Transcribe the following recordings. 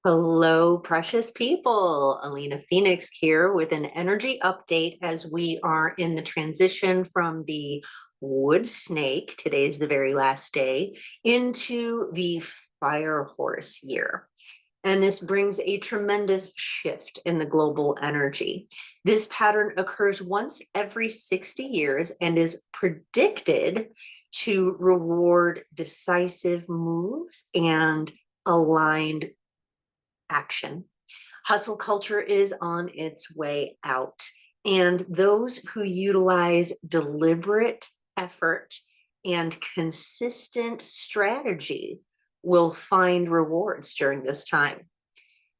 Hello, precious people. Alina Phoenix here with an energy update as we are in the transition from the Wood Snake, today's the very last day, into the Fire Horse year. And this brings a tremendous shift in the global energy. This pattern occurs once every 60 years and is predicted to reward decisive moves and aligned action. Hustle culture is on its way out, and those who utilize deliberate effort and consistent strategy will find rewards during this time.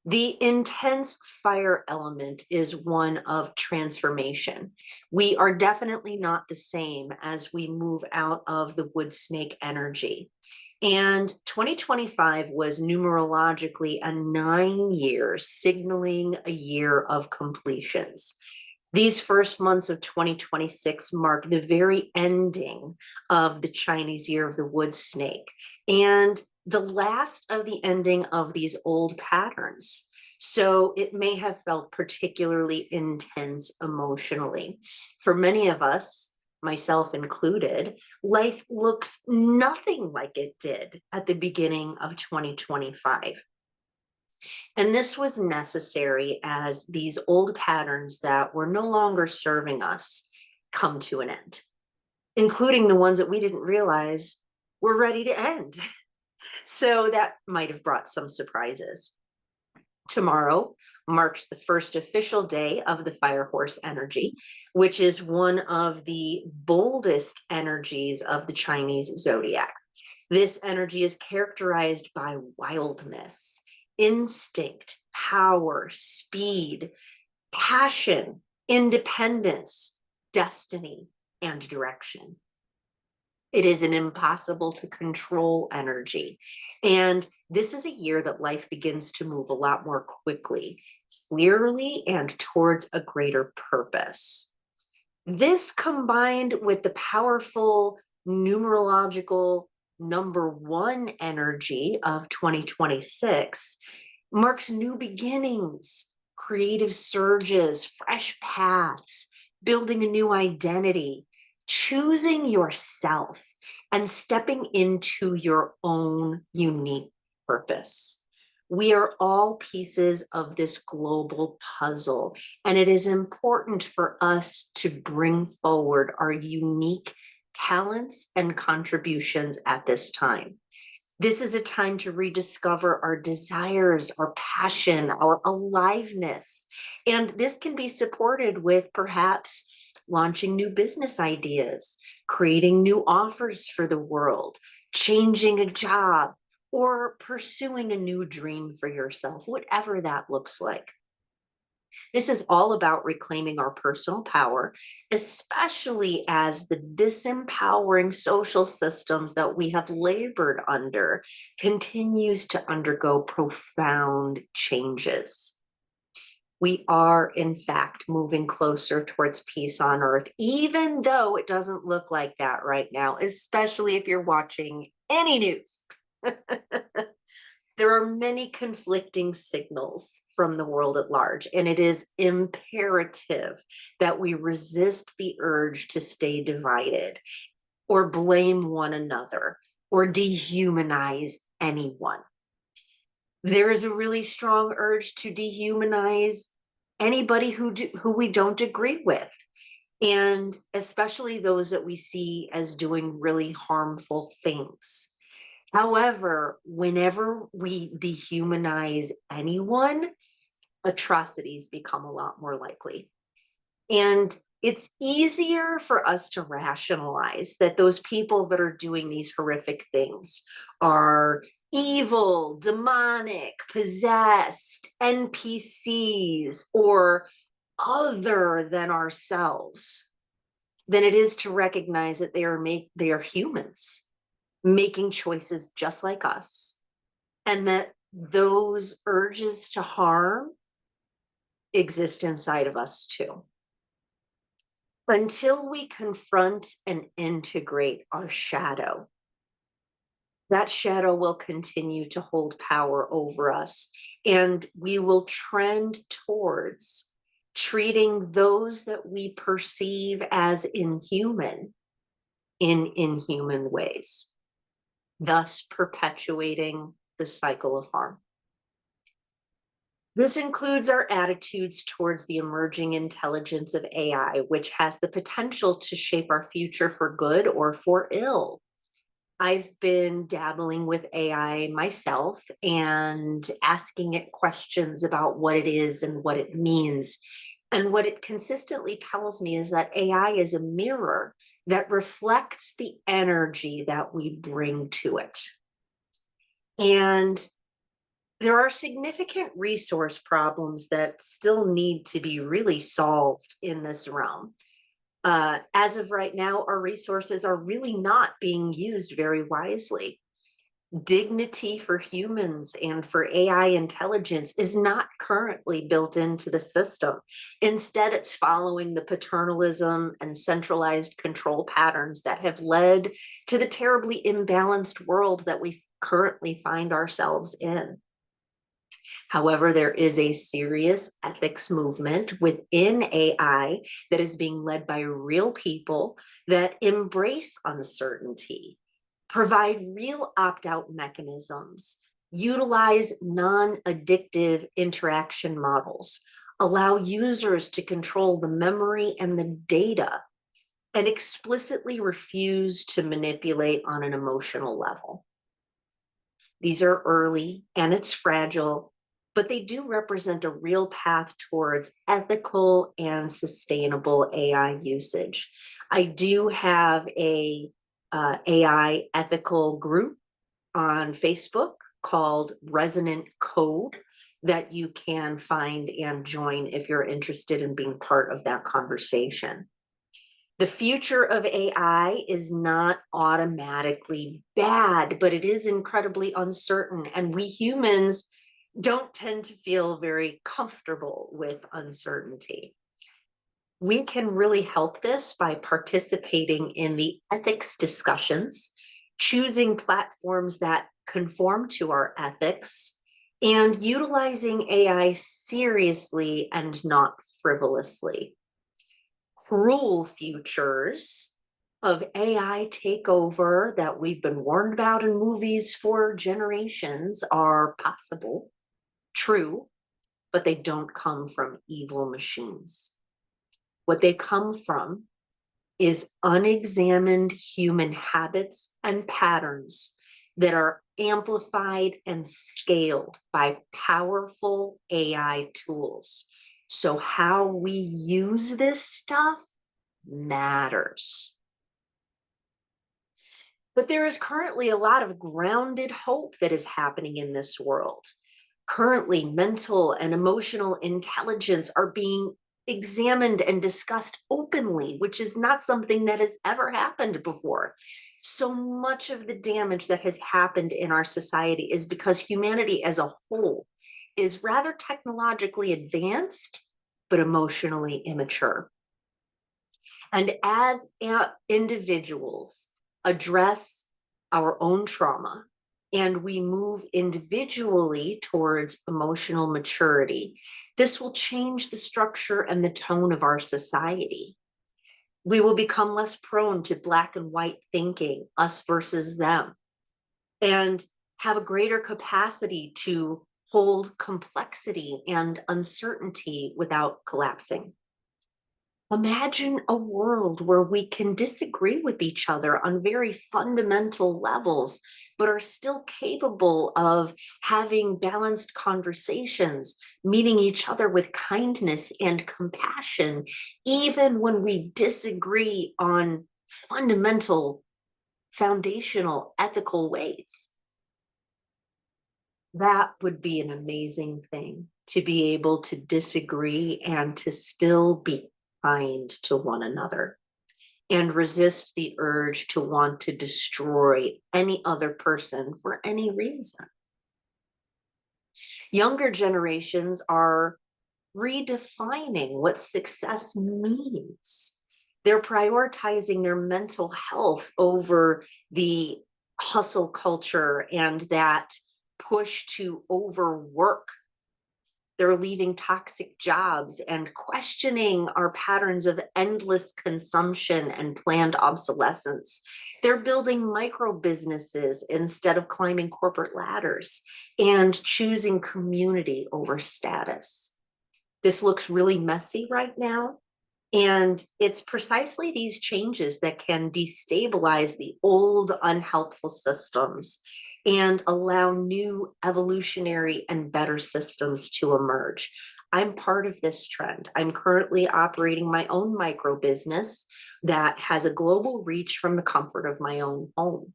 The intense fire element is one of transformation. We are definitely not the same as we move out of the wood snake energy. And 2025 was numerologically a 9 year, signaling a year of completions. These first months of 2026 mark the very ending of the Chinese year of the wood snake and the last of the ending of these old patterns. So it may have felt particularly intense emotionally. For many of us, myself included, life looks nothing like it did at the beginning of 2025. And this was necessary as these old patterns that were no longer serving us come to an end, including the ones that we didn't realize were ready to end. So that might have brought some surprises. Tomorrow marks the first official day of the Fire Horse energy, which is one of the boldest energies of the Chinese Zodiac. This energy is characterized by wildness, instinct, power, speed, passion, independence, destiny, and direction. It is an impossible to control energy. And this is a year that life begins to move a lot more quickly, clearly, and towards a greater purpose. This combined with the powerful numerological number one energy of 2026 marks new beginnings, creative surges, fresh paths, building a new identity, choosing yourself, and stepping into your own unique purpose. We are all pieces of this global puzzle, and it is important for us to bring forward our unique talents and contributions at this time. This is a time to rediscover our desires, our passion, our aliveness. And this can be supported with perhaps launching new business ideas, creating new offers for the world, changing a job, or pursuing a new dream for yourself, whatever that looks like. This is all about reclaiming our personal power, especially as the disempowering social systems that we have labored under continues to undergo profound changes. We are, in fact, moving closer towards peace on earth, even though it doesn't look like that right now, especially if you're watching any news. There are many conflicting signals from the world at large, and it is imperative that we resist the urge to stay divided or blame one another or dehumanize anyone. There is a really strong urge to dehumanize anybody who we don't agree with, and especially those that we see as doing really harmful things. However, whenever we dehumanize anyone, atrocities become a lot more likely. And it's easier for us to rationalize that those people that are doing these horrific things are evil, demonic, possessed, NPCs, or other than ourselves than it is to recognize that they are humans making choices just like us, and that those urges to harm exist inside of us too. Until we confront and integrate our shadow, that shadow will continue to hold power over us, and we will trend towards treating those that we perceive as inhuman in inhuman ways, thus perpetuating the cycle of harm. This includes our attitudes towards the emerging intelligence of AI, which has the potential to shape our future for good or for ill. I've been dabbling with AI myself and asking it questions about what it is and what it means. And what it consistently tells me is that AI is a mirror that reflects the energy that we bring to it. And there are significant resource problems that still need to be really solved in this realm. As of right now, our resources are really not being used very wisely. Dignity for humans and for AI intelligence is not currently built into the system. Instead, it's following the paternalism and centralized control patterns that have led to the terribly imbalanced world that we currently find ourselves in. However, there is a serious ethics movement within AI that is being led by real people that embrace uncertainty, provide real opt-out mechanisms, utilize non-addictive interaction models, allow users to control the memory and the data, and explicitly refuse to manipulate on an emotional level. These are early and it's fragile, but they do represent a real path towards ethical and sustainable AI usage. I do have a AI ethical group on Facebook called Resonant Code that you can find and join if you're interested in being part of that conversation. The future of AI is not automatically bad, but it is incredibly uncertain. And we humans don't tend to feel very comfortable with uncertainty. We can really help this by participating in the ethics discussions, choosing platforms that conform to our ethics, and utilizing AI seriously and not frivolously. Cruel futures of AI takeover that we've been warned about in movies for generations are possible, true, but they don't come from evil machines. What they come from is unexamined human habits and patterns that are amplified and scaled by powerful AI tools. So how we use this stuff matters. But there is currently a lot of grounded hope that is happening in this world. Currently, mental and emotional intelligence are being examined and discussed openly, which is not something that has ever happened before. So much of the damage that has happened in our society is because humanity as a whole is rather technologically advanced, but emotionally immature. And as individuals address our own trauma and we move individually towards emotional maturity, this will change the structure and the tone of our society. We will become less prone to black and white thinking, us versus them, and have a greater capacity to hold complexity and uncertainty without collapsing. Imagine a world where we can disagree with each other on very fundamental levels, but are still capable of having balanced conversations, meeting each other with kindness and compassion, even when we disagree on fundamental, foundational, ethical ways. That would be an amazing thing, to be able to disagree and to still be kind to one another and resist the urge to want to destroy any other person for any reason. Younger generations are redefining what success means. They're prioritizing their mental health over the hustle culture and that push to overwork. They're leaving toxic jobs and questioning our patterns of endless consumption and planned obsolescence. They're building micro businesses instead of climbing corporate ladders and choosing community over status. This looks really messy right now. And it's precisely these changes that can destabilize the old unhelpful systems and allow new evolutionary and better systems to emerge. I'm part of this trend. I'm currently operating my own micro business that has a global reach from the comfort of my own home.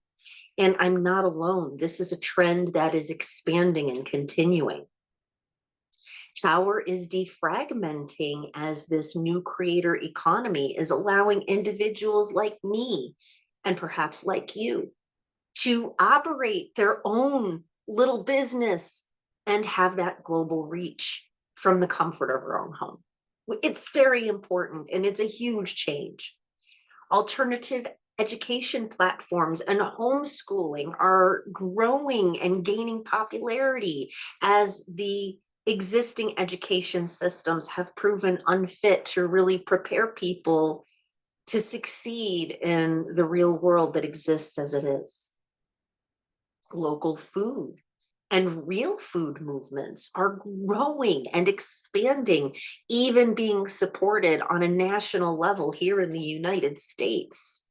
And I'm not alone. This is a trend that is expanding and continuing. Power is defragmenting as this new creator economy is allowing individuals like me and perhaps like you to operate their own little business and have that global reach from the comfort of our own home. It's very important and it's a huge change. Alternative education platforms and homeschooling are growing and gaining popularity as the existing education systems have proven unfit to really prepare people to succeed in the real world that exists as it is. Local food and real food movements are growing and expanding, even being supported on a national level here in the United States.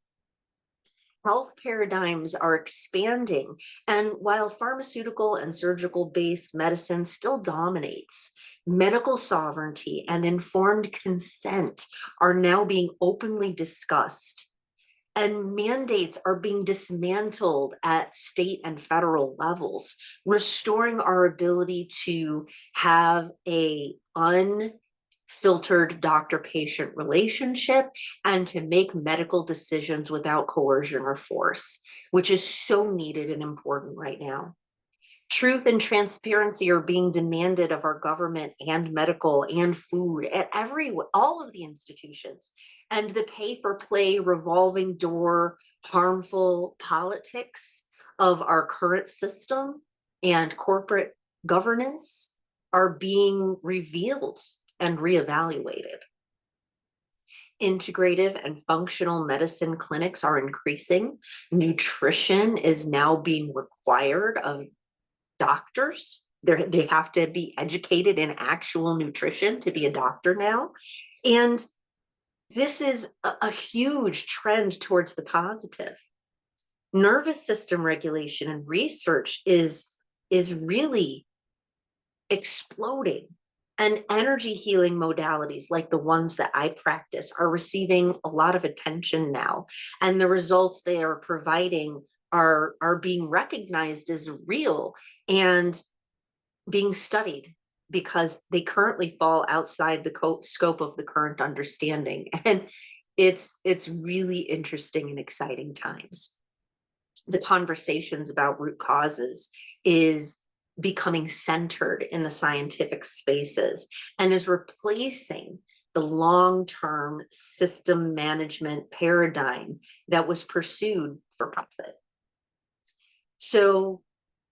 Health paradigms are expanding, and while pharmaceutical and surgical based medicine still dominates, medical sovereignty and informed consent are now being openly discussed, and mandates are being dismantled at state and federal levels, restoring our ability to have a unfiltered doctor-patient relationship and to make medical decisions without coercion or force, which is so needed and important right now. Truth and transparency are being demanded of our government and medical and food at all of the institutions. And the pay for play, revolving door, harmful politics of our current system and corporate governance are being revealed and reevaluated. Integrative and functional medicine clinics are increasing. Nutrition is now being required of doctors. They have to be educated in actual nutrition to be a doctor now. And this is a huge trend towards the positive. Nervous system regulation and research is really exploding. And energy healing modalities like the ones that I practice are receiving a lot of attention now. And the results they are providing are being recognized as real and being studied because they currently fall outside the scope of the current understanding. And it's really interesting and exciting times. The conversations about root causes is becoming centered in the scientific spaces and is replacing the long-term system management paradigm that was pursued for profit. So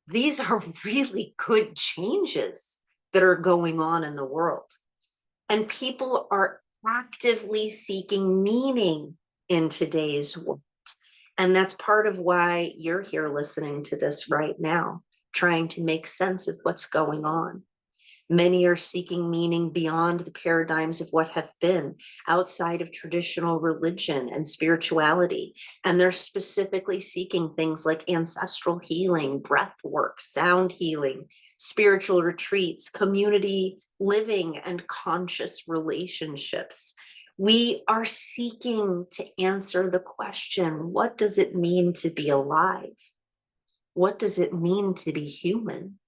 these are really good changes that are going on in the world. And people are actively seeking meaning in today's world. And that's part of why you're here listening to this right now, trying to make sense of what's going on. Many are seeking meaning beyond the paradigms of what have been, outside of traditional religion and spirituality. And they're specifically seeking things like ancestral healing, breath work, sound healing, spiritual retreats, community living, and conscious relationships. We are seeking to answer the question, what does it mean to be alive? What does it mean to be human?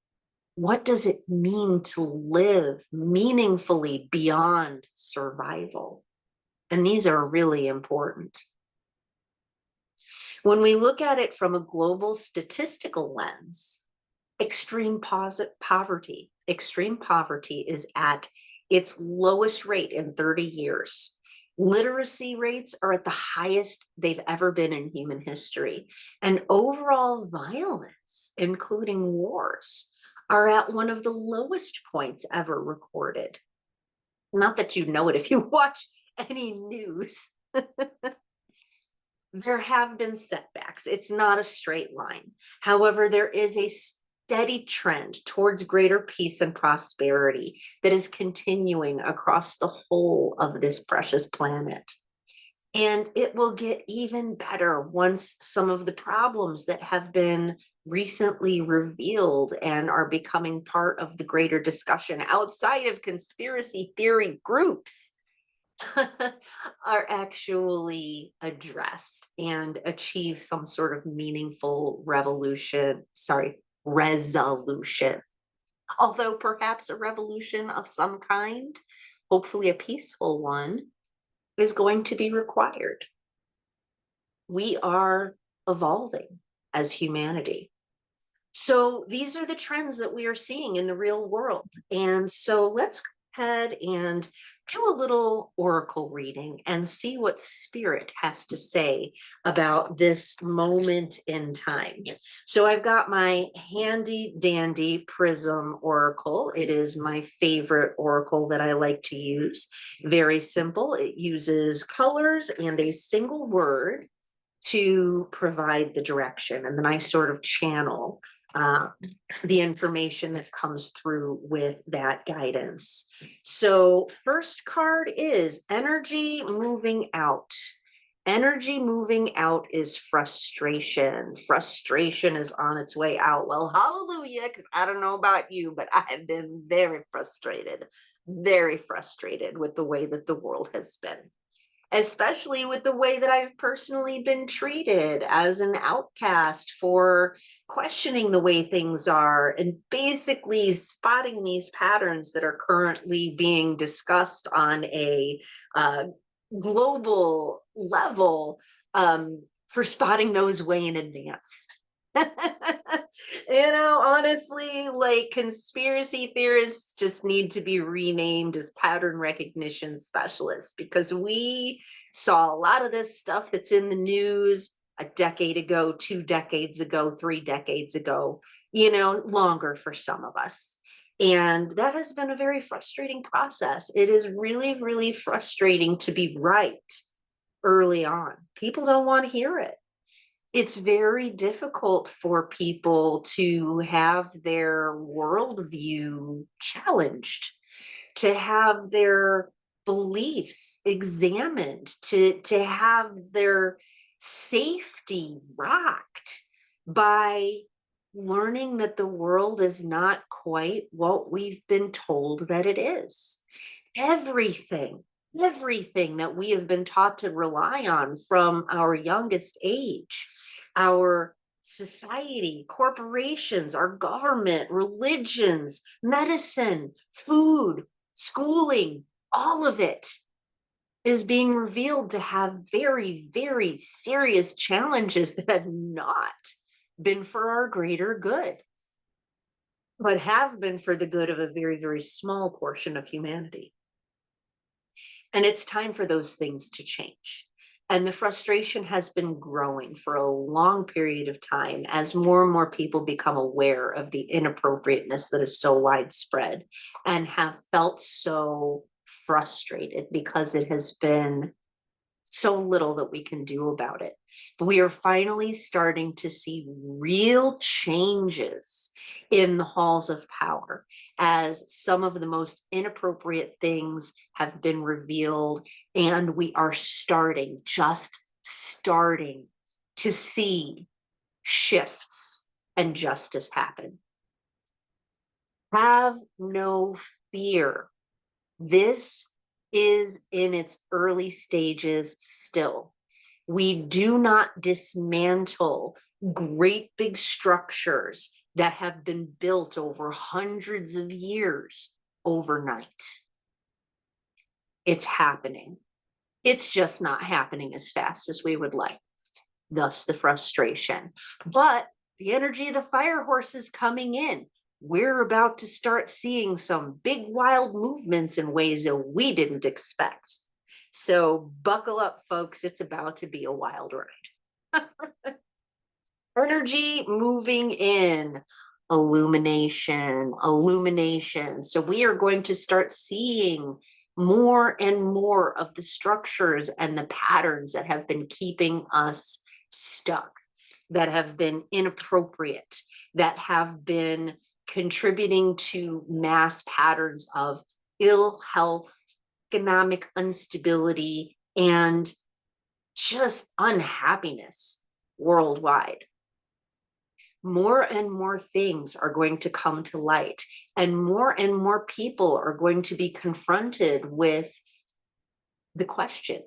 What does it mean to live meaningfully beyond survival? And these are really important. When we look at it from a global statistical lens, extreme poverty is at its lowest rate in 30 years. Literacy rates are at the highest they've ever been in human history. And overall violence, including wars, are at one of the lowest points ever recorded. Not that you know it if you watch any news. There have been setbacks. It's not a straight line. However, there is a steady trend towards greater peace and prosperity that is continuing across the whole of this precious planet. And it will get even better once some of the problems that have been recently revealed and are becoming part of the greater discussion outside of conspiracy theory groups are actually addressed and achieve some sort of meaningful resolution. Although perhaps a revolution of some kind, hopefully a peaceful one, is going to be required. We are evolving as humanity. So these are the trends that we are seeing in the real world. And so let's go ahead and do a little oracle reading and see what spirit has to say about this moment in time. So I've got my handy dandy Prism Oracle. It is my favorite oracle that I like to use. Very simple. It uses colors and a single word to provide the direction. And then I sort of channel the information that comes through with that guidance. So first card is energy moving out. Energy moving out is frustration. Frustration is on its way out. Well, hallelujah, because I don't know about you, but I have been very frustrated with the way that the world has been, especially with the way that I've personally been treated as an outcast for questioning the way things are and basically spotting these patterns that are currently being discussed on a global level, for spotting those way in advance. Honestly, like, conspiracy theorists just need to be renamed as pattern recognition specialists, because we saw a lot of this stuff that's in the news a decade ago, 2 decades ago, 3 decades ago, longer for some of us. And that has been a very frustrating process. It is really, really frustrating to be right early on. People don't want to hear it. It's very difficult for people to have their worldview challenged, to have their beliefs examined, to have their safety rocked by learning that the world is not quite what we've been told that it is. Everything that we have been taught to rely on from our youngest age, our society, corporations, our government, religions, medicine, food, schooling, all of it is being revealed to have very, very serious challenges that have not been for our greater good, but have been for the good of a very, very small portion of humanity. And it's time for those things to change. And the frustration has been growing for a long period of time as more and more people become aware of the inappropriateness that is so widespread and have felt so frustrated because it has been so little that we can do about it. But we are finally starting to see real changes in the halls of power as some of the most inappropriate things have been revealed, and we are just starting to see shifts and justice happen. Have no fear. This is in its early stages still. We do not dismantle great big structures that have been built over hundreds of years overnight. It's happening. It's just not happening as fast as we would like. Thus the frustration. But the energy of the fire horse is coming in. We're about to start seeing some big wild movements in ways that we didn't expect. So buckle up, folks. It's about to be a wild ride. Energy moving in, illumination, illumination. So we are going to start seeing more and more of the structures and the patterns that have been keeping us stuck, that have been inappropriate, that have been contributing to mass patterns of ill health, economic instability, and just unhappiness worldwide. More and more things are going to come to light, and more people are going to be confronted with the question,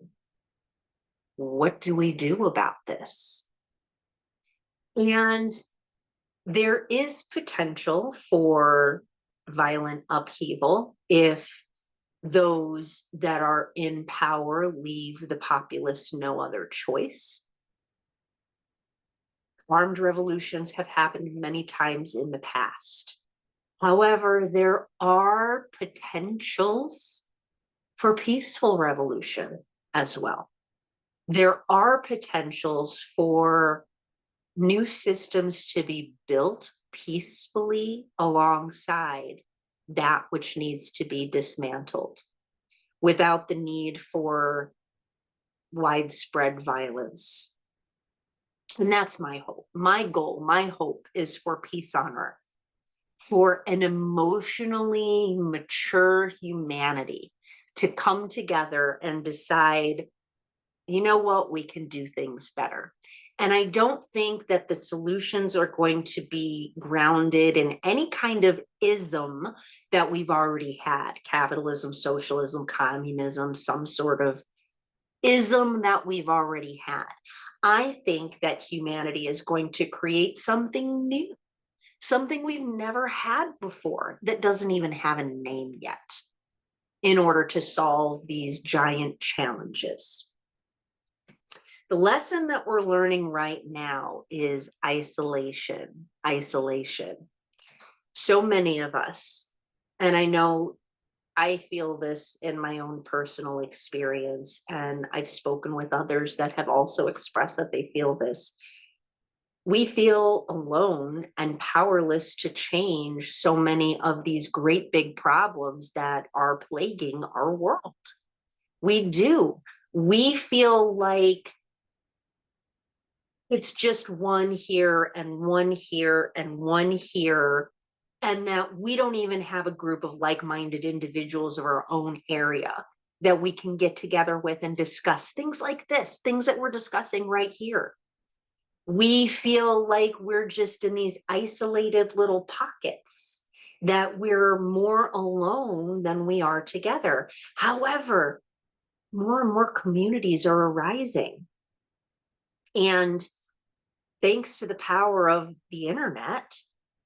what do we do about this? And there is potential for violent upheaval if those that are in power leave the populace no other choice. Armed revolutions have happened many times in the past. However, there are potentials for peaceful revolution as well. There are potentials for new systems to be built peacefully alongside that which needs to be dismantled without the need for widespread violence. And that's my hope. My goal, my hope is for peace on earth, for an emotionally mature humanity to come together and decide, you know what, we can do things better. And I don't think that the solutions are going to be grounded in any kind of ism that we've already had, capitalism, socialism, communism, some sort of ism that we've already had. I think that humanity is going to create something new, something we've never had before that doesn't even have a name yet, in order to solve these giant challenges. The lesson that we're learning right now is isolation, isolation. So many of us, and I know I feel this in my own personal experience, and I've spoken with others that have also expressed that they feel this. We feel alone and powerless to change so many of these great big problems that are plaguing our world. We do. We feel like it's just one here and one here and one here, and that we don't even have a group of like-minded individuals of our own area that we can get together with and discuss things like this, things that we're discussing right here. We feel like we're just in these isolated little pockets, that we're more alone than we are together. However, more and more communities are arising. And thanks to the power of the internet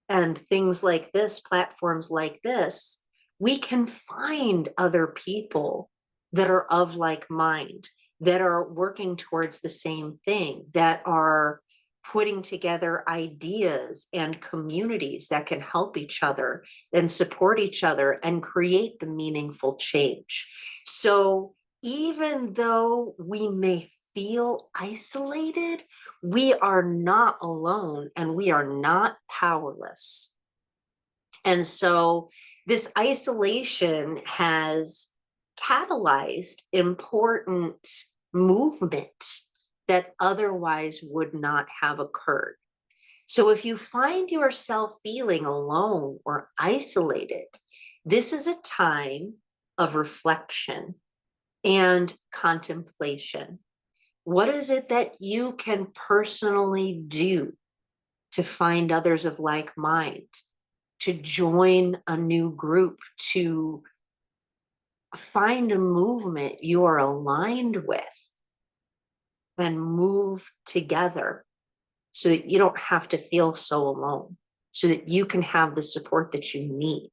and things like this, platforms like this, we can find other people that are of like mind, that are working towards the same thing, that are putting together ideas and communities that can help each other and support each other and create the meaningful change. So even though we may feel isolated, we are not alone and we are not powerless. And so this isolation has catalyzed important movement that otherwise would not have occurred. So if you find yourself feeling alone or isolated, this is a time of reflection and contemplation. What is it that you can personally do to find others of like mind, to join a new group, to find a movement you are aligned with and move together so that you don't have to feel so alone, so that you can have the support that you need?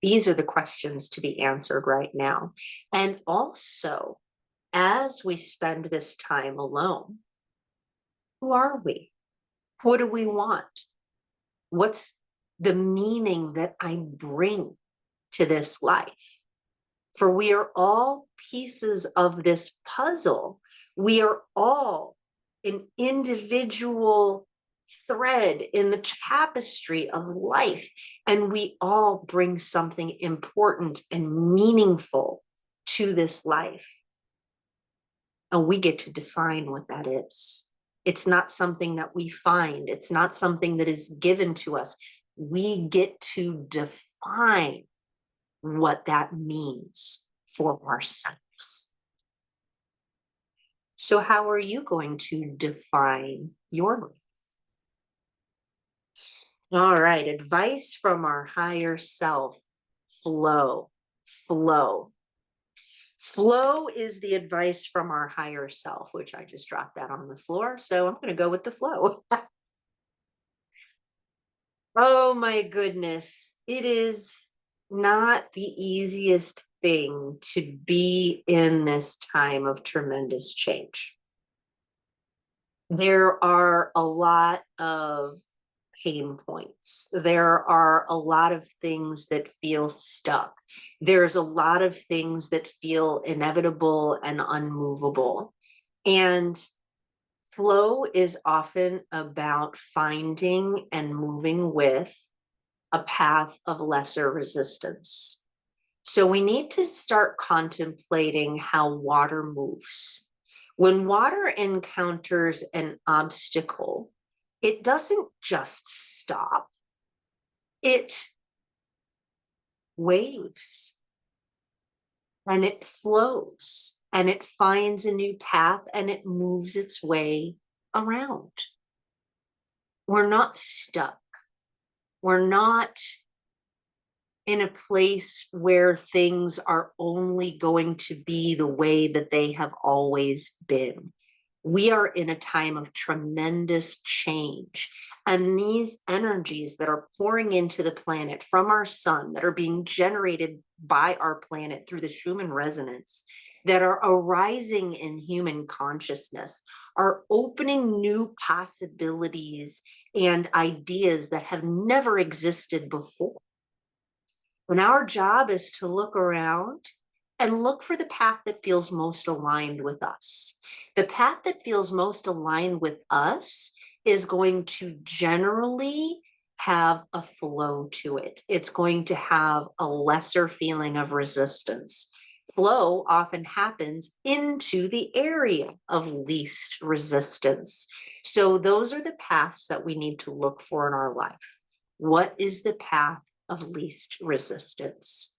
These are the questions to be answered right now. And also, as we spend this time alone, who are we? What do we want? What's the meaning that I bring to this life? For we are all pieces of this puzzle. We are all an individual thread in the tapestry of life, and we all bring something important and meaningful to this life. And we get to define what that is. It's not something that we find, it's not something that is given to us. We get to define what that means for ourselves. So, how are you going to define your life? All right, advice from our higher self: flow, flow. Flow is the advice from our higher self, which I just dropped that on the floor. So I'm going to go with the flow. Oh my goodness. It is not the easiest thing to be in this time of tremendous change. There are a lot of pain points. There are a lot of things that feel stuck. There's a lot of things that feel inevitable and unmovable. And flow is often about finding and moving with a path of lesser resistance. So we need to start contemplating how water moves. When water encounters an obstacle, it doesn't just stop, it waves and it flows and it finds a new path and it moves its way around. We're not stuck. We're not in a place where things are only going to be the way that they have always been. We are in a time of tremendous change. And these energies that are pouring into the planet from our sun, that are being generated by our planet through the Schumann resonance, that are arising in human consciousness, are opening new possibilities and ideas that have never existed before. And our job is to look around and look for the path that feels most aligned with us. The path that feels most aligned with us is going to generally have a flow to it. It's going to have a lesser feeling of resistance. Flow often happens into the area of least resistance. So those are the paths that we need to look for in our life. What is the path of least resistance?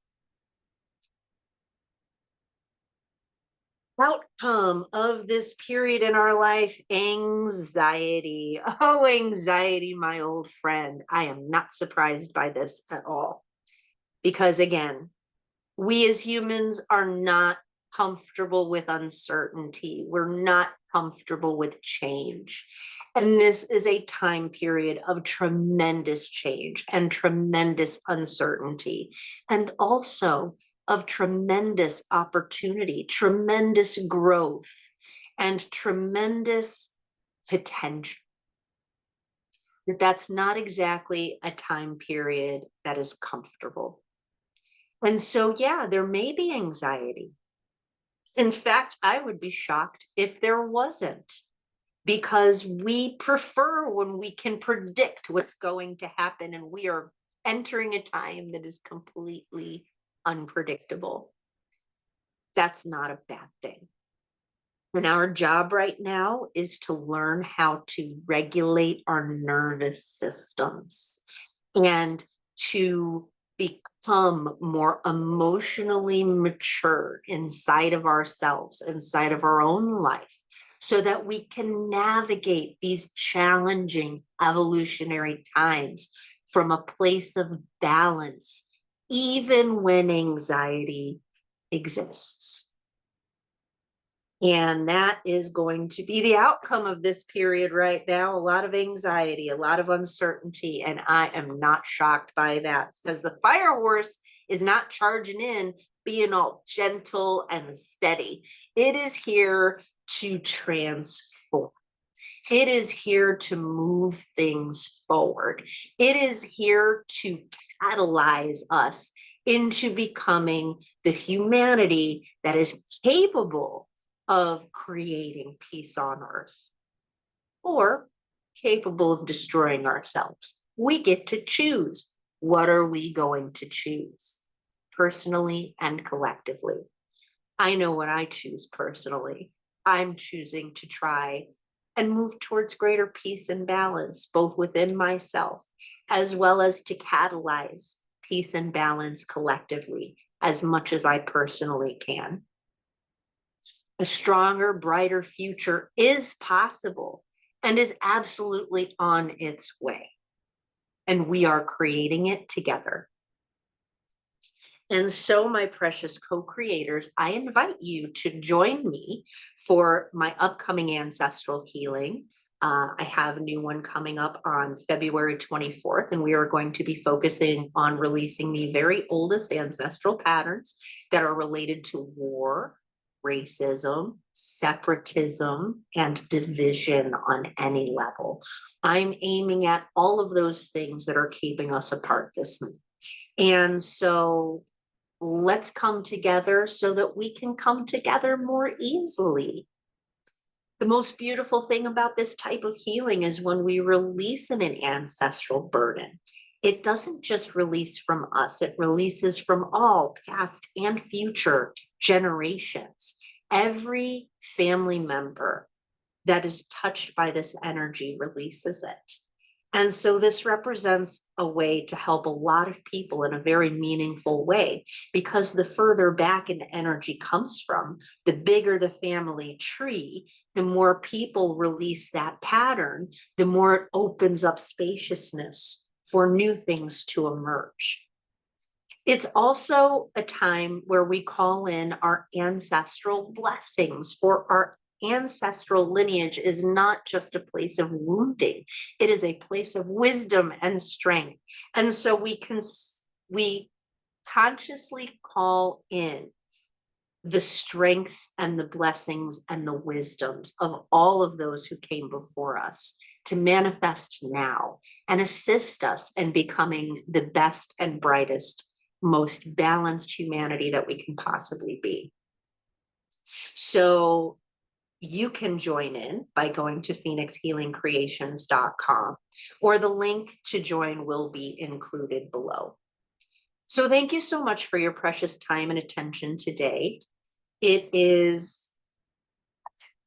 Outcome of this period in our life: anxiety. Oh, anxiety, my old friend. I am not surprised by this at all. Because again, we as humans are not comfortable with uncertainty. We're not comfortable with change. And this is a time period of tremendous change and tremendous uncertainty, and also of tremendous opportunity, tremendous growth, and tremendous potential. That's not exactly a time period that is comfortable. And so, yeah, there may be anxiety. In fact, I would be shocked if there wasn't, because we prefer when we can predict what's going to happen, and we are entering a time that is completely unpredictable. That's not a bad thing. And our job right now is to learn how to regulate our nervous systems and to become more emotionally mature inside of ourselves, inside of our own life, so that we can navigate these challenging evolutionary times from a place of balance, even when anxiety exists. And that is going to be the outcome of this period right now. A lot of anxiety, a lot of uncertainty. And I am not shocked by that, because the fire horse is not charging in, being all gentle and steady. It is here to transform. It is here to move things forward. It is here to catalyze us into becoming the humanity that is capable of creating peace on earth, or capable of destroying ourselves. We get to choose. What are we going to choose, personally and collectively? I know what I choose personally. I'm choosing to try and move towards greater peace and balance, both within myself, as well as to catalyze peace and balance collectively as much as I personally can. A stronger, brighter future is possible and is absolutely on its way. And we are creating it together. And so, my precious co-creators, I invite you to join me for my upcoming ancestral healing. I have a new one coming up on February 24th, and we are going to be focusing on releasing the very oldest ancestral patterns that are related to war, racism, separatism, and division on any level. I'm aiming at all of those things that are keeping us apart this month. And so let's come together so that we can come together more easily. The most beautiful thing about this type of healing is when we release an ancestral burden. It doesn't just release from us, it releases from all past and future generations. Every family member that is touched by this energy releases it. And so this represents a way to help a lot of people in a very meaningful way, because the further back an energy comes from, the bigger the family tree, the more people release that pattern, the more it opens up spaciousness for new things to emerge. It's also a time where we call in our ancestral blessings, for our ancestral lineage is not just a place of wounding, it is a place of wisdom and strength. And so we consciously call in the strengths and the blessings and the wisdoms of all of those who came before us to manifest now and assist us in becoming the best and brightest, most balanced humanity that we can possibly be. So you can join in by going to phoenixhealingcreations.com, or the link to join will be included below. So thank you so much for your precious time and attention today. It is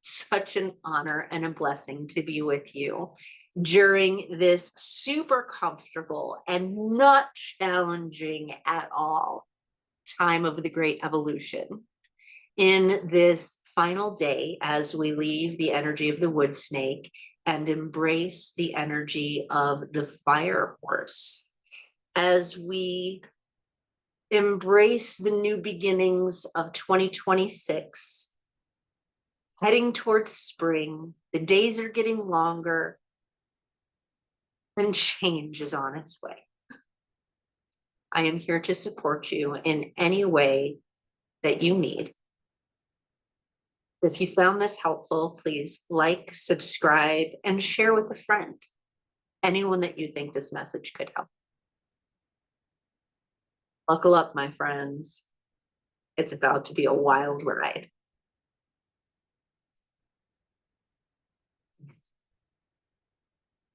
such an honor and a blessing to be with you during this super comfortable and not challenging at all time of the great evolution. In this final day, as we leave the energy of the wood snake and embrace the energy of the fire horse, as we embrace the new beginnings of 2026, heading towards spring, the days are getting longer, and change is on its way. I am here to support you in any way that you need. If you found this helpful, please like, subscribe, and share with a friend, anyone that you think this message could help. Buckle up, my friends. It's about to be a wild ride.